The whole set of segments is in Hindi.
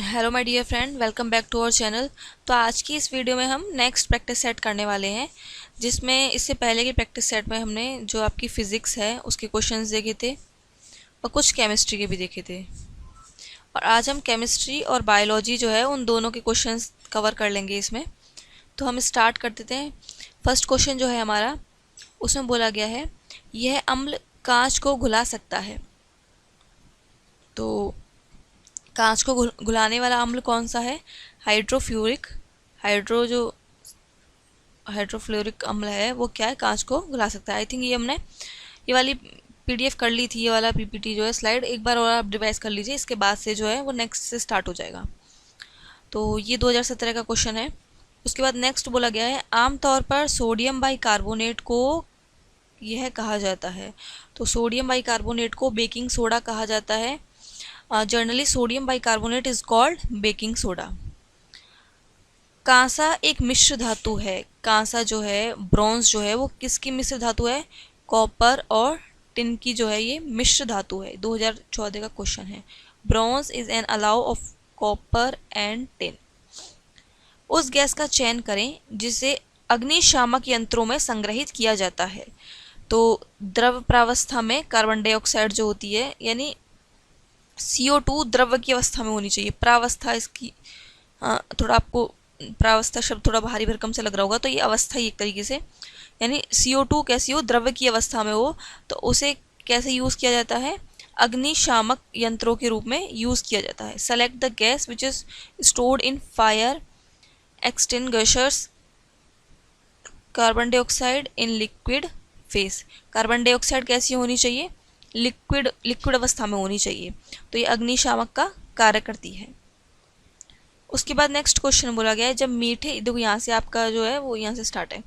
Hello my dear friend, welcome back to our channel. तो आज की इस वीडियो में हम नेक्स्ट प्रैक्टिस सेट करने वाले हैं, जिसमें इससे पहले की प्रैक्टिस सेट में हमने जो आपकी फ़िज़िक्स है उसके क्वेश्चंस देखे थे और कुछ केमिस्ट्री के भी देखे थे। और आज हम केमिस्ट्री और बायोलॉजी जो है उन दोनों के क्वेश्चंस कवर कर लेंगे इसमें। तो हम स्टार्ट कर देते हैं। फर्स्ट क्वेश्चन जो है हमारा, उसमें बोला गया है यह अम्ल कांच को घुला सकता है। तो कांच को घुलाने वाला अम्ल कौन सा है? हाइड्रोफ्लोरिक हाइड्रोफ्लोरिक अम्ल है, वो क्या है, कांच को घुला सकता है। आई थिंक ये हमने ये वाली पीडीएफ कर ली थी, ये वाला पीपीटी जो है स्लाइड एक बार और आप रिवाइज कर लीजिए, इसके बाद से जो है वो नेक्स्ट से स्टार्ट हो जाएगा। तो ये 2017 का क्वेश्चन है। उसके बाद नेक्स्ट बोला गया है आमतौर पर सोडियम बाइकार्बोनेट को यह कहा जाता है। तो सोडियम बाइकार्बोनेट को बेकिंग सोडा कहा जाता है। Generally sodium bicarbonate is called baking soda. कांसा एक मिश्र धातु है। कांसा जो है, ब्रॉन्ज जो है, वो किसकी मिश्र धातु है? कॉपर और टिन की जो है ये मिश्र धातु है। 2014 का क्वेश्चन है। Bronze is an allow of copper and tin. उस गैस का चयन करें जिसे अग्निशामक यंत्रों में संग्रहित किया जाता है। तो द्रव प्रावस्था में कार्बन डाइऑक्साइड जो होती है, यानी CO2 द्रव की अवस्था में होनी चाहिए। प्रावस्था इसकी थोड़ा आपको प्रावस्था शब्द थोड़ा भारी भरकम से लग रहा होगा, तो ये अवस्था ही एक तरीके से, यानी CO2 कैसी हो, द्रव की अवस्था में हो, तो उसे कैसे यूज़ किया जाता है? अग्निशामक यंत्रों के रूप में यूज़ किया जाता है। Select the gas which is stored in fire extinguishers. Carbon dioxide in liquid phase. Carbon dioxide कैसी होनी चाहिए? लिक्विड अवस्था में होनी चाहिए। तो ये अग्निशामक का कार्य करती है। उसके बाद नेक्स्ट क्वेश्चन बोला गया है जब मीठे, देखो यहाँ से आपका जो है वो यहाँ से स्टार्ट है।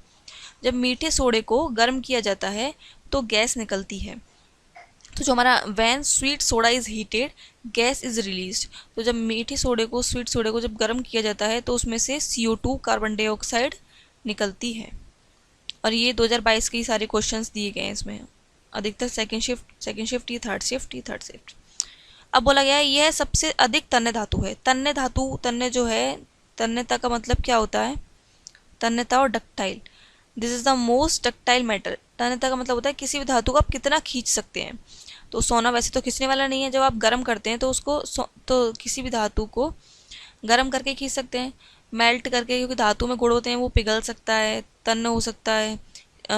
जब मीठे सोडे को गर्म किया जाता है तो गैस निकलती है। तो जो हमारा when sweet soda is heated gas is released. तो जब मीठे सोडे को, स्वीट सोडे को जब गर्म किया जाता है तो उसमें से CO2 कार्बन डाइऑक्साइड निकलती है। और ये 2022 के ही सारे क्वेश्चंस दिए गए हैं इसमें। अधिकतर सेकंड शिफ्ट, ये थर्ड शिफ्ट। अब बोला गया है यह सबसे अधिक तन्य धातु है। तन्य धातु, तन्य जो है, तन्यता का मतलब क्या होता है? तन्यता और ductile. This is the most ductile metal. तन्यता का मतलब होता है किसी भी धातु को आप कितना खींच सकते हैं। तो सोना वैसे तो खींचने वाला नहीं है, जब आप गर्म करते हैं तो उसको तो किसी भी धातु को गर्म करके खींच सकते हैं, मेल्ट करके, क्योंकि धातु में गुण होते हैं, वो पिघल सकता है, तन्य हो सकता है,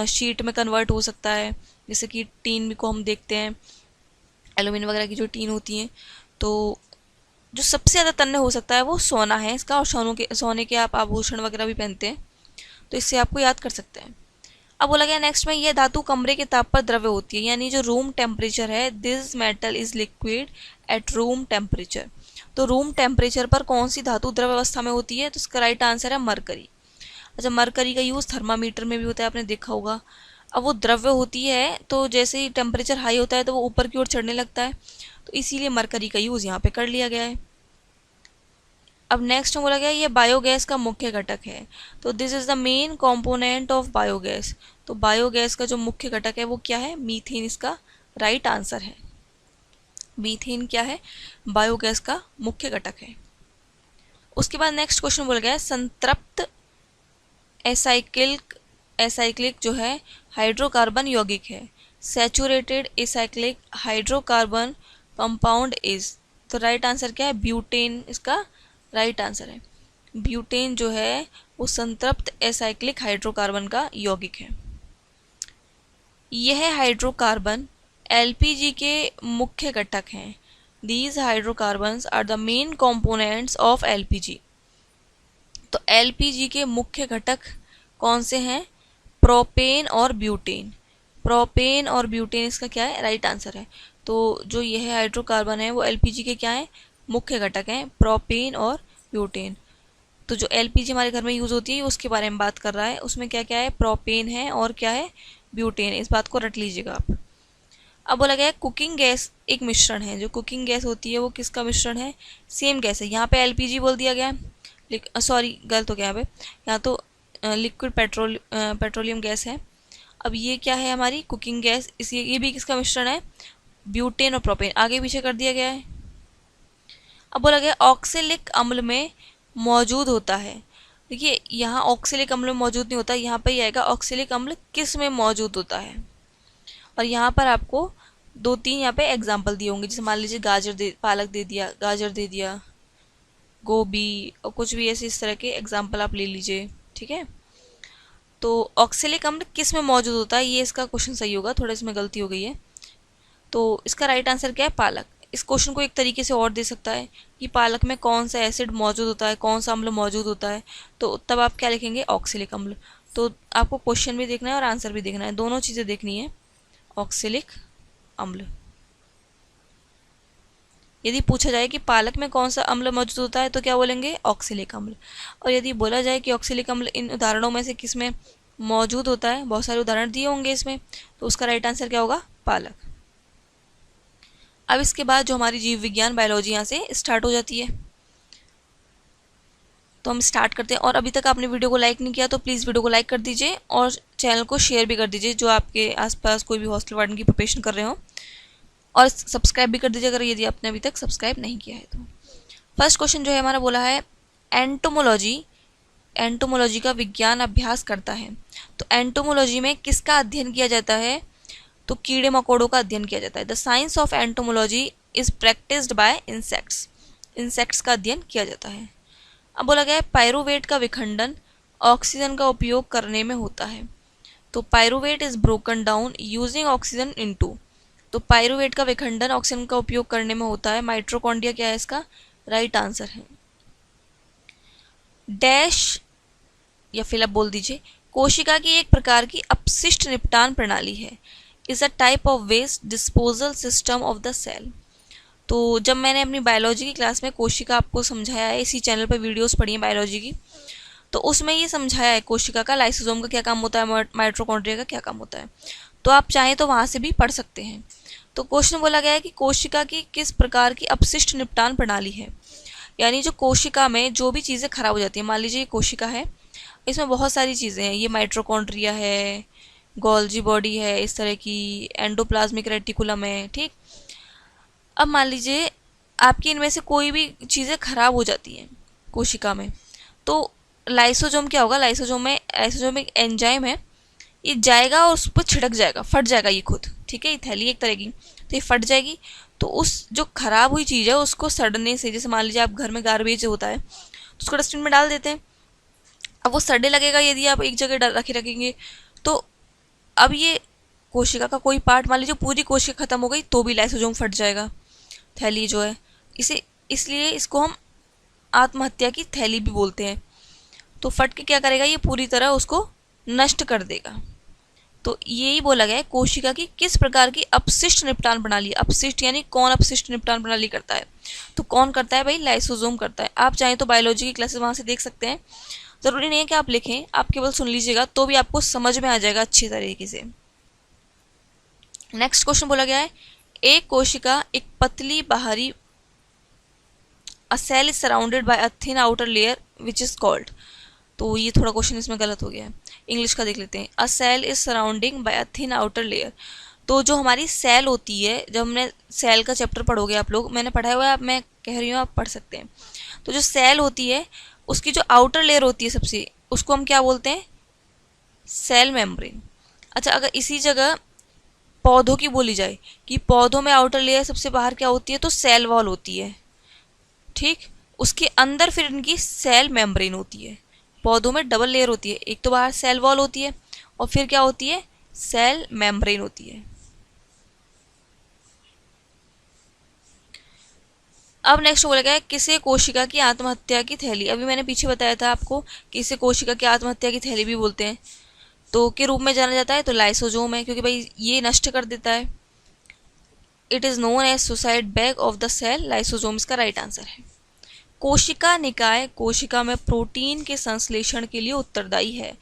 शीट में कन्वर्ट हो सकता है, जैसे कि टीन को हम देखते हैं, एल्यूमिनियम वगैरह की जो टीन होती हैं। तो जो सबसे ज़्यादा तन्य हो सकता है वो सोना है इसका, और सोने के आप आभूषण वगैरह भी पहनते हैं, तो इससे आपको याद कर सकते हैं। अब बोला गया नेक्स्ट में, यह धातु कमरे के ताप पर द्रव्य होती है, यानी जो रूम टेम्परेचर है, this metal is liquid at room temperature. तो रूम टेम्परेचर पर कौन सी धातु द्रव्य अवस्था में होती है? तो इसका राइट आंसर है मरकरी। अच्छा, मरकरी का यूज़ थर्मामीटर में भी होता है, आपने देखा होगा। अब वो द्रव्य होती है, तो जैसे ही टेम्परेचर हाई होता है तो वो ऊपर की ओर चढ़ने लगता है, तो इसीलिए मरकरी का यूज़ यहाँ पे कर लिया गया है। अब नेक्स्ट में बोला गया ये बायोगैस का मुख्य घटक है। तो this is the main component of biogas. तो बायोगैस का जो मुख्य घटक है वो क्या है? मीथेन इसका राइट आंसर है। मीथेन क्या है? बायोगैस का मुख्य घटक है। उसके बाद नेक्स्ट क्वेश्चन बोला गया है संतृप्त एसाइक्लिक जो है हाइड्रोकार्बन यौगिक है। Saturated acyclic hydrocarbon compound is. तो राइट आंसर क्या है? ब्यूटेन इसका राइट आंसर है। ब्यूटेन जो है वो संतृप्त एसाइक्लिक हाइड्रोकार्बन का यौगिक है। यह हाइड्रोकार्बन LPG के मुख्य घटक हैं। These hydrocarbons are the main components of LPG। तो LPG के मुख्य घटक कौन से हैं? प्रोपेन और ब्यूटेन। प्रोपेन और ब्यूटेन इसका क्या है? राइट आंसर है। तो जो यह हाइड्रोकार्बन है वो LPG के क्या है? मुख्य घटक हैं, प्रोपेन और ब्यूटेन। तो जो LPG हमारे घर में यूज़ होती है उसके बारे में बात कर रहा है, उसमें क्या क्या है? प्रोपेन है और क्या है? ब्यूटेन। इस बात को रट लीजिएगा आप। अब बोला गया है कुकिंग गैस एक मिश्रण है। जो कुकिंग गैस होती है वो किसका मिश्रण है? सेम गैस है। यहाँ पे LPG बोल दिया गया है, सॉरी गलत हो गया यहाँ पे, यहाँ तो लिक्विड पेट्रोलियम गैस है। अब ये क्या है? हमारी कुकिंग गैस। ये भी किसका मिश्रण है? ब्यूटेन और प्रोपेन। आगे पीछे कर दिया गया है। अब बोला गया ऑक्सेलिक अम्ल में मौजूद होता है। देखिए यहाँ ऑक्सेलिक अम्ल में मौजूद नहीं होता, यहाँ पर ही आएगा ऑक्सेलिक अम्ल किस में मौजूद होता है। और यहाँ पर आपको 2-3 यहाँ पे एग्जाम्पल दिए होंगे, जैसे मान लीजिए पालक दे दिया, गाजर दे दिया, गोभी और कुछ भी ऐसे इस तरह के एग्जाम्पल आप ले लीजिए। ठीक है, तो ऑक्सेलिक अम्ल किस में मौजूद होता है, ये इसका क्वेश्चन सही होगा, थोड़ा इसमें गलती हो गई है। तो इसका राइट आंसर क्या है, पालक। इस क्वेश्चन को एक तरीके से और दे सकता है कि पालक में कौन सा एसिड मौजूद होता है, कौन सा अम्ल मौजूद होता है, तो तब आप क्या लिखेंगे, ऑक्सेलिक अम्ल। तो आपको क्वेश्चन भी देखना है और आंसर भी देखना है, दोनों चीज़ें देखनी है। ऑक्सेलिक अम्ल, यदि पूछा जाए कि पालक में कौन सा अम्ल मौजूद होता है तो क्या बोलेंगे, ऑक्सेलिक अम्ल। और यदि बोला जाए कि ऑक्सेलिक अम्ल इन उदाहरणों में से किस में मौजूद होता है, बहुत सारे उदाहरण दिए होंगे इसमें, तो उसका राइट आंसर क्या होगा, पालक। अब इसके बाद जो हमारी जीव विज्ञान बायोलॉजी यहाँ से स्टार्ट हो जाती है, तो हम स्टार्ट करते हैं। और अभी तक आपने वीडियो को लाइक नहीं किया तो प्लीज़ वीडियो को लाइक कर दीजिए और चैनल को शेयर भी कर दीजिए, जो आपके आसपास कोई भी हॉस्टल वार्डन की प्रिपरेशन कर रहे हो, और सब्सक्राइब भी कर दीजिए अगर यदि आपने अभी तक सब्सक्राइब नहीं किया है तो। फर्स्ट क्वेश्चन जो है हमारा बोला है एंटोमोलॉजी, एंटोमोलॉजी का विज्ञान अभ्यास करता है। तो एंटोमोलॉजी में किसका अध्ययन किया जाता है, तो कीड़े मकोड़ों का अध्ययन किया जाता है। The science of entomology is practised by insects, insects का अध्ययन किया जाता है। अब बोला गया है पायरुवेट का विखंडन ऑक्सीजन का उपयोग करने में होता है। तो pyruvate is broken down using oxygen into, तो पायरुवेट का विखंडन ऑक्सीजन का उपयोग करने में होता है। माइटोकॉन्ड्रिया क्या है इसका राइट आंसर है। डैश या फिर आप बोल दीजिए कोशिका की एक प्रकार की अपशिष्ट निपटान प्रणाली है, is a type of waste disposal system of the cell. तो जब मैंने अपनी बायोलॉजी की क्लास में कोशिका आपको समझाया है, इसी चैनल पर वीडियोस पढ़ी हैं बायोलॉजी की, तो उसमें ये समझाया है कोशिका का, लाइसोसोम का क्या काम होता है, माइटोकॉन्ड्रिया का क्या काम होता है, तो आप चाहें तो वहाँ से भी पढ़ सकते हैं। तो क्वेश्चन बोला गया है कि कोशिका की किस प्रकार की अपशिष्ट निपटान प्रणाली है, यानी जो कोशिका में जो भी चीज़ें खराब हो जाती हैं, मान लीजिए ये कोशिका है, इसमें बहुत सारी चीज़ें हैं, ये माइटोकॉन्ड्रिया है, गोल्जी बॉडी है इस तरह की, एंडोप्लाज्मिक रेटिकुलम है, ठीक। अब मान लीजिए आपकी इनमें से कोई भी चीज़ें खराब हो जाती हैं कोशिका में, तो लाइसोसोम क्या होगा, लाइसोसोम एक एंजाइम है, ये जाएगा और उस पर छिड़क जाएगा, फट जाएगा ये खुद, ठीक है, ये थैली एक तरह की, तो ये फट जाएगी, तो उस जो खराब हुई चीज़ है उसको सड़ने से, जैसे मान लीजिए आप घर में गार्बेज होता है तो उसको डस्टबिन में डाल देते हैं, अब वो सड़ने लगेगा यदि आप एक जगह रखेंगे, तो अब ये कोशिका का कोई पार्ट, मान लीजिए पूरी कोशिका खत्म हो गई तो भी लाइसोसोम फट जाएगा, थैली जो है, इसलिए इसको हम आत्महत्या की थैली भी बोलते हैं। तो फट के क्या करेगा, ये पूरी तरह उसको नष्ट कर देगा। तो यही बोला गया है कोशिका की किस प्रकार की अपशिष्ट निपटान प्रणाली, अपशिष्ट यानी कौन अपशिष्ट निपटान प्रणाली करता है, तो कौन करता है भाई, लाइसोसोम करता है। आप चाहें तो बायोलॉजी की क्लासेस वहाँ से देख सकते हैं, ज़रूरी नहीं है कि आप लिखें, आप केवल सुन लीजिएगा तो भी आपको समझ में आ जाएगा अच्छी तरीके से। नेक्स्ट क्वेश्चन बोला गया है एक कोशिका एक पतली बाहरी, a cell is surrounded by a thin outer layer which is called, तो ये थोड़ा क्वेश्चन इसमें गलत हो गया है, इंग्लिश का देख लेते हैं। A cell is surrounding by a thin outer layer, तो जो हमारी सेल होती है, जब हमने सेल का चैप्टर पढ़ोगे आप लोग, मैंने पढ़ा हुआ है, मैं कह रही हूँ आप पढ़ सकते हैं। तो जो सेल होती है उसकी जो आउटर लेयर होती है सबसे, उसको हम क्या बोलते हैं, सेल मेम्ब्रेन। अच्छा, अगर इसी जगह पौधों की बोली जाए कि पौधों में आउटर लेयर सबसे बाहर क्या होती है, तो सेल वॉल होती है, ठीक, उसके अंदर फिर इनकी सेल मेम्ब्रेन होती है। पौधों में डबल लेयर होती है, एक तो बाहर सेल वॉल होती है और फिर क्या होती है, सेल मेम्ब्रेन होती है। अब नेक्स्ट बोला गया है किसे कोशिका की आत्महत्या की थैली, अभी मैंने पीछे बताया था आपको कि इसे कोशिका की आत्महत्या की थैली भी बोलते हैं, तो के रूप में जाना जाता है, तो लाइसोसोम है, क्योंकि भाई ये नष्ट कर देता है। It is known as suicide bag of the cell, lysosome इसका राइट आंसर है। कोशिका निकाय कोशिका में प्रोटीन के संश्लेषण के लिए उत्तरदायी है,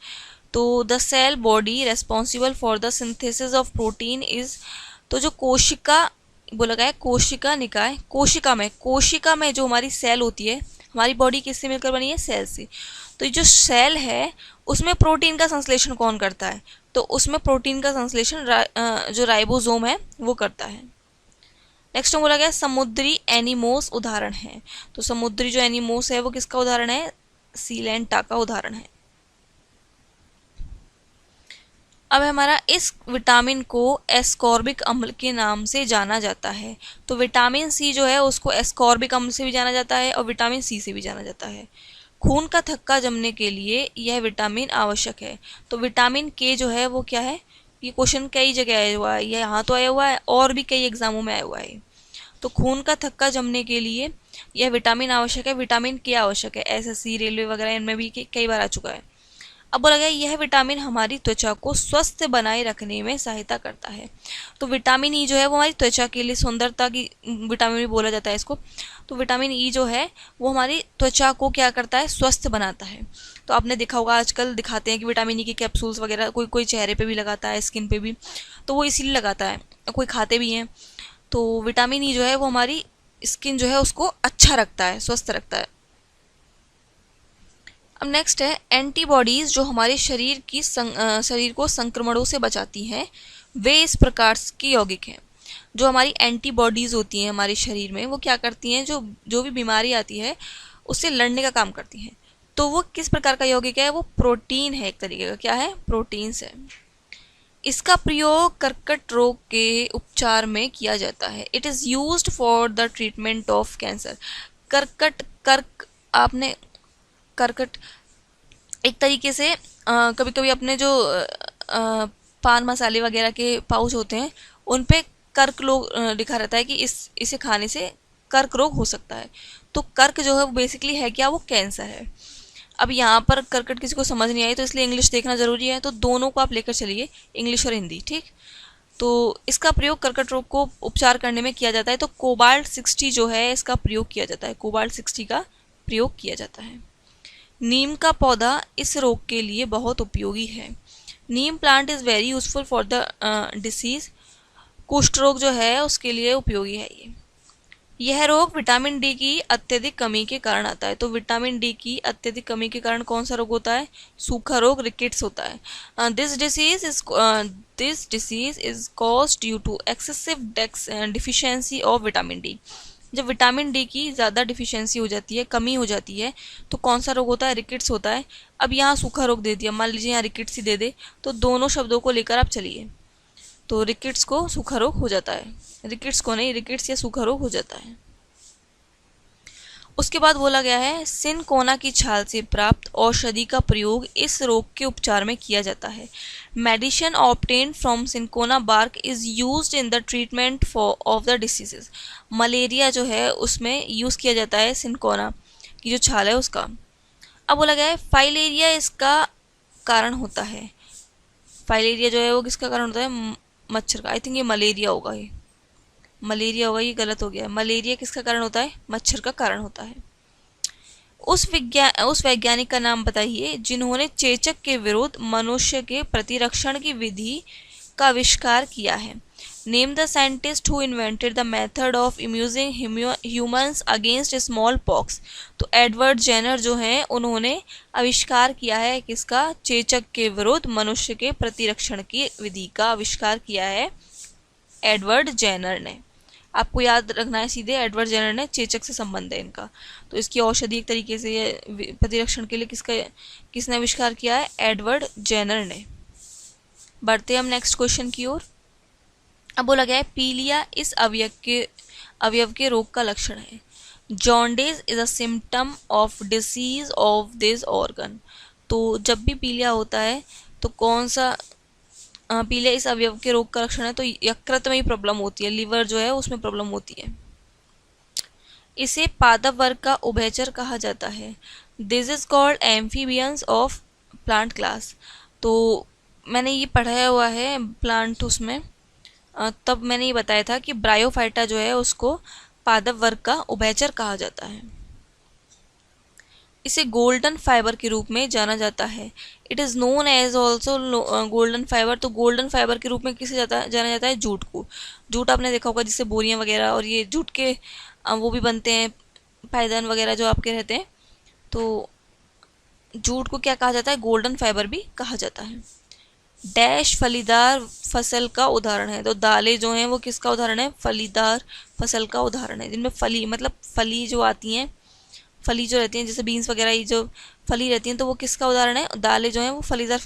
तो the cell body responsible for the synthesis of protein is, तो जो कोशिका बोला गया है कोशिका निकाय, कोशिका में जो हमारी सेल होती है, हमारी बॉडी किससे मिलकर बनी है, सेल से, तो ये जो सेल है उसमें प्रोटीन का संश्लेषण कौन करता है, तो उसमें प्रोटीन का संश्लेषण जो राइबोसोम है वो करता है। नेक्स्ट में बोला गया समुद्री एनिमोस उदाहरण है। तो समुद्री जो एनिमोस है वो किसका उदाहरण है? सीलेंटा का उदाहरण है। अब हमारा इस विटामिन को एस्कॉर्बिक अम्ल के नाम से जाना जाता है। तो विटामिन सी जो है उसको एस्कॉर्बिक अम्ल से भी जाना जाता है और विटामिन सी से भी जाना जाता है। खून का थक्का जमने के लिए यह विटामिन आवश्यक है। तो विटामिन के जो है वो क्या है? ये क्वेश्चन कई जगह आया हुआ है, ये यहाँ तो आया हुआ है और भी कई एग्जामों में आया हुआ है। तो खून का थक्का जमने के लिए यह विटामिन आवश्यक है, विटामिन के आवश्यक है। एसएससी, रेलवे वगैरह इनमें भी कई बार आ चुका है। अब बोला गया यह विटामिन हमारी त्वचा को स्वस्थ बनाए रखने में सहायता करता है। तो विटामिन ई जो है वो हमारी त्वचा के लिए, सुंदरता की विटामिन भी बोला जाता है इसको। तो विटामिन ई जो है वो हमारी त्वचा को क्या करता है? स्वस्थ बनाता है। तो आपने देखा होगा आजकल दिखाते हैं कि विटामिन ई के कैप्सूल्स वगैरह कोई कोई चेहरे पे भी लगाता है, स्किन पे भी, तो वो इसीलिए लगाता है, कोई खाते भी हैं। तो विटामिन ई जो है वो हमारी स्किन जो है उसको अच्छा रखता है, स्वस्थ रखता है। अब नेक्स्ट है एंटीबॉडीज जो हमारे शरीर को संक्रमणों से बचाती हैं, वे इस प्रकार की यौगिक हैं। जो हमारी एंटीबॉडीज होती हैं हमारे शरीर में वो क्या करती हैं? जो जो भी बीमारी आती है उससे लड़ने का काम करती हैं। तो वो किस प्रकार का यौगिक है? वो प्रोटीन है, एक तरीके का। क्या है? प्रोटीन्स है। इसका प्रयोग कर्कट रोग के उपचार में किया जाता है। It is used for the treatment of cancer. आपने कर्कट एक तरीके से कभी कभी अपने जो पान मसाले वगैरह के पाउच होते हैं उन पे कर्क रोग लिखा रहता है कि इसे खाने से कर्क रोग हो सकता है। तो कर्क जो है वो बेसिकली है क्या? वो कैंसर है। अब यहाँ पर कर्कट किसी को समझ नहीं आई तो इसलिए इंग्लिश देखना ज़रूरी है, तो दोनों को आप लेकर चलिए, इंग्लिश और हिंदी, ठीक। तो इसका प्रयोग कर्कट रोग को उपचार करने में किया जाता है। तो कोबाल्ट 60 जो है इसका प्रयोग किया जाता है, कोबाल्ट 60 का प्रयोग किया जाता है। नीम का पौधा इस रोग के लिए बहुत उपयोगी है। Neem plant is very useful for the disease. कुष्ठ रोग जो है उसके लिए उपयोगी है ये। यह रोग विटामिन डी की अत्यधिक कमी के कारण आता है। तो विटामिन डी की अत्यधिक कमी के कारण कौन सा रोग होता है? सूखा रोग, रिकेट्स होता है। This disease is caused due to excessive deficiency of vitamin D. जब विटामिन डी की ज़्यादा डिफिशियंसी हो जाती है, कमी हो जाती है, तो कौन सा रोग होता है? रिकेट्स होता है। अब यहाँ सूखा रोग दे दिया, मान लीजिए यहाँ रिकेट्स ही दे दे, तो दोनों शब्दों को लेकर आप चलिए, तो रिकेट्स को सूखा रोग हो जाता है, रिकेट्स को नहीं, रिकेट्स या सूखा रोग हो जाता है। उसके बाद बोला गया है सिनकोना की छाल से प्राप्त औषधि का प्रयोग इस रोग के उपचार में किया जाता है। Medicine obtained from cinchona bark is used in the treatment for of the diseases. Malaria जो है उसमें यूज़ किया जाता है सिनकोना की जो छाल है उसका। अब बोला गया है फाइलेरिया इसका कारण होता है। फाइलेरिया जो है वो किसका कारण होता है? मच्छर का। आई थिंक ये मलेरिया होगा, ये मलेरिया होगा, ये गलत हो गया। मलेरिया किसका कारण होता है? मच्छर का कारण होता है। उस वैज्ञानिक का नाम बताइए जिन्होंने चेचक के विरुद्ध मनुष्य के प्रतिरक्षण की विधि का आविष्कार किया है। Name the scientist who invented the method of immunising humans against smallpox. तो एडवर्ड जेनर जो हैं उन्होंने आविष्कार किया है किसका? चेचक के विरुद्ध मनुष्य के प्रतिरक्षण की विधि का आविष्कार किया है एडवर्ड जेनर ने। आपको याद रखना है सीधे, एडवर्ड जेनर ने, चेचक से संबंध है इनका। तो इसकी औषधि एक तरीके से प्रतिरक्षण के लिए किसने आविष्कार किया है? एडवर्ड जेनर ने। बढ़ते हम नेक्स्ट क्वेश्चन की ओर। अब बोला गया है पीलिया इस अवयव के रोग का लक्षण है। Jaundice is a symptom of disease of this organ. तो जब भी पीलिया होता है तो कौन सा पीलिया इस अवयव के रोग का लक्षण है? तो यकृत में ही प्रॉब्लम होती है, लीवर जो है उसमें प्रॉब्लम होती है। इसे पादप वर्ग का उभयचर कहा जाता है। This is called amphibians of plant class. तो मैंने ये पढ़ाया हुआ है प्लांट उसमें, तब मैंने ये बताया था कि ब्रायोफाइटा जो है उसको पादप वर्ग का उभयचर कहा जाता है। इसे गोल्डन फाइबर के रूप में जाना जाता है। It is known as also golden fibre. तो गोल्डन फाइबर के रूप में किसे जाना जाता है? जूट को। जूट आपने देखा होगा जिससे बोरियां वगैरह और ये जूट के वो भी बनते हैं, पायदान वगैरह जो आपके रहते हैं। तो जूट को क्या कहा जाता है? गोल्डन फाइबर भी कहा जाता है। डैश फलीदार फसल का उदाहरण है। तो दालें जो हैं वो किसका उदाहरण है? फलीदार फसल का उदाहरण है, जिनमें फली मतलब फली जो आती हैं, फली जो रहती हैं जैसे बीन्स वगैरह, ये जो फली रहती हैं तो वो किसका उदाहरण है? दालें जो हैं वो फलीदार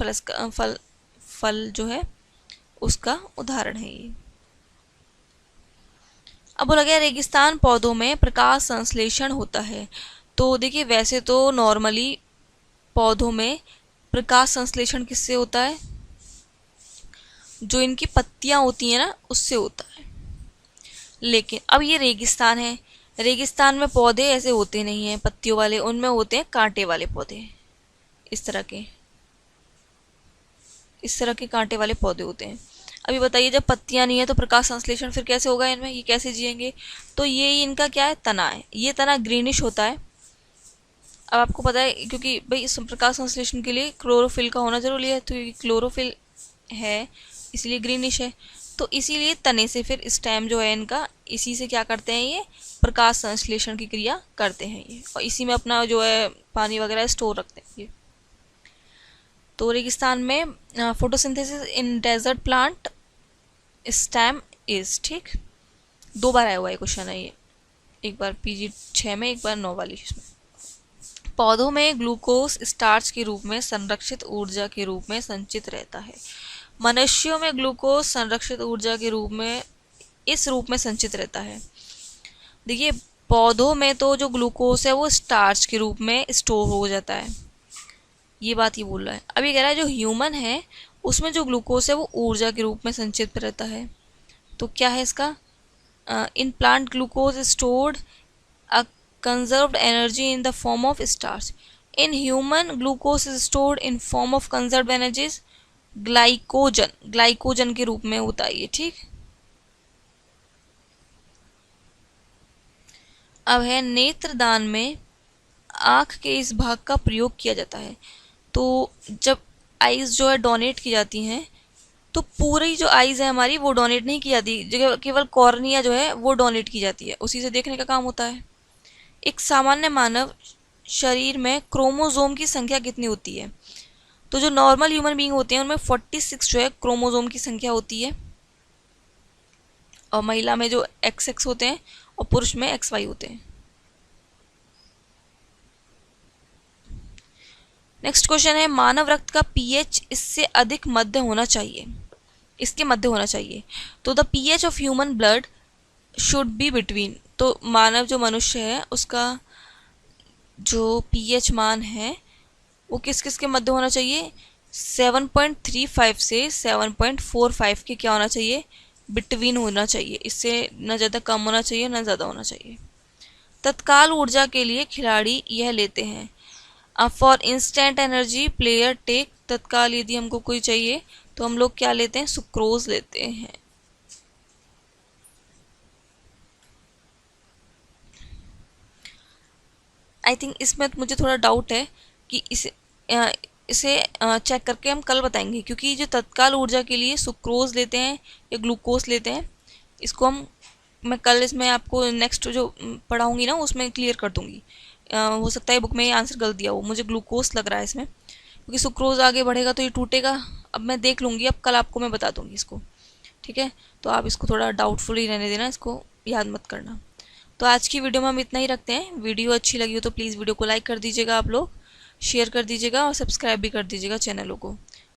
फल जो है उसका उदाहरण है ये। अब बोला गया रेगिस्तान पौधों में प्रकाश संश्लेषण होता है। तो देखिए वैसे तो नॉर्मली पौधों में प्रकाश संश्लेषण किससे होता है? जो इनकी पत्तियां होती हैं ना उससे होता है। लेकिन अब ये रेगिस्तान है, रेगिस्तान में पौधे ऐसे होते नहीं हैं पत्तियों वाले, उनमें होते हैं कांटे वाले पौधे। इस तरह के कांटे वाले पौधे होते हैं। अभी बताइए जब पत्तियां नहीं है तो प्रकाश संश्लेषण फिर कैसे होगा इनमें? ये कैसे जिएंगे? तो ये इनका क्या है? तना है। ये तना ग्रीनिश होता है। अब आपको पता है क्योंकि भाई इस प्रकाश संश्लेषण के लिए क्लोरोफिल का होना जरूरी है, तो ये क्लोरोफिल है इसलिए ग्रीनिश है। तो इसीलिए तने से फिर स्टेम जो है इनका, इसी से क्या करते हैं ये प्रकाश संश्लेषण की क्रिया करते हैं ये, और इसी में अपना जो है पानी वगैरह स्टोर रखते हैं ये। तो रेगिस्तान में photosynthesis in desert plant stem is, ठीक, 2 बार आया हुआ है क्वेश्चन है ये, एक बार PG 6 में, एक बार 9 वाली इसमें। पौधों में ग्लूकोज स्टार्च के रूप में संरक्षित ऊर्जा के रूप में संचित रहता है। मनुष्यों में ग्लूकोज संरक्षित ऊर्जा के रूप में इस रूप में संचित रहता है। देखिए पौधों में तो जो ग्लूकोज है वो स्टार्च के रूप में स्टोर हो जाता है, ये बात ये बोल रहा है। अभी कह रहा है जो ह्यूमन है उसमें जो ग्लूकोज है वो ऊर्जा के रूप में संचित रहता है। तो क्या है इसका? In plant glucose stored a conserved energy in the form of starch. In human glucose is stored in form of conserved energies glycogen के रूप में होता है ये, ठीक। अब है नेत्रदान में आँख के इस भाग का प्रयोग किया जाता है। तो जब आइज़ जो है डोनेट की जाती हैं तो पूरी जो आइज़ है हमारी वो डोनेट नहीं की जाती, जो केवल कॉर्निया जो है वो डोनेट की जाती है, उसी से देखने का काम होता है। एक सामान्य मानव शरीर में क्रोमोसोम की संख्या कितनी होती है? तो जो नॉर्मल ह्यूमन बीइंग होते हैं उनमें 46 जो है क्रोमोसोम की संख्या होती है, और महिला में जो XX होते हैं और पुरुष में XY होते हैं। नेक्स्ट क्वेश्चन है मानव रक्त का pH इससे अधिक मध्य होना चाहिए, इसके मध्य होना चाहिए। तो the pH of human blood should be between. तो मानव जो मनुष्य है उसका जो pH मान है वो किस किस के मध्य होना चाहिए? 7.35 से 7.45 के क्या होना चाहिए? बिटवीन होना चाहिए। इससे न ज़्यादा कम होना चाहिए न ज़्यादा होना चाहिए। तत्काल ऊर्जा के लिए खिलाड़ी यह लेते हैं। For instant energy player take. तत्काल यदि हमको कोई चाहिए तो हम लोग क्या लेते हैं? सुक्रोज लेते हैं। आई थिंक इसमें मुझे थोड़ा डाउट है कि इसे चेक करके हम कल बताएंगे, क्योंकि जो तत्काल ऊर्जा के लिए सुक्रोज लेते हैं या ग्लूकोज लेते हैं, इसको मैं कल इसमें आपको नेक्स्ट जो पढ़ाऊंगी ना उसमें क्लियर कर दूंगी। हो सकता है बुक में ये आंसर गलत दिया हो, मुझे ग्लूकोज लग रहा है इसमें, क्योंकि सुक्रोज आगे बढ़ेगा तो ये टूटेगा। अब मैं देख लूँगी, अब कल आपको मैं बता दूँगी इसको, ठीक है। तो आप इसको थोड़ा डाउटफुल ही रहने देना, इसको याद मत करना। तो आज की वीडियो में हम इतना ही रखते हैं। वीडियो अच्छी लगी हो तो प्लीज़ वीडियो को लाइक कर दीजिएगा, आप लोग शेयर कर दीजिएगा और सब्सक्राइब भी कर दीजिएगा चैनलों को।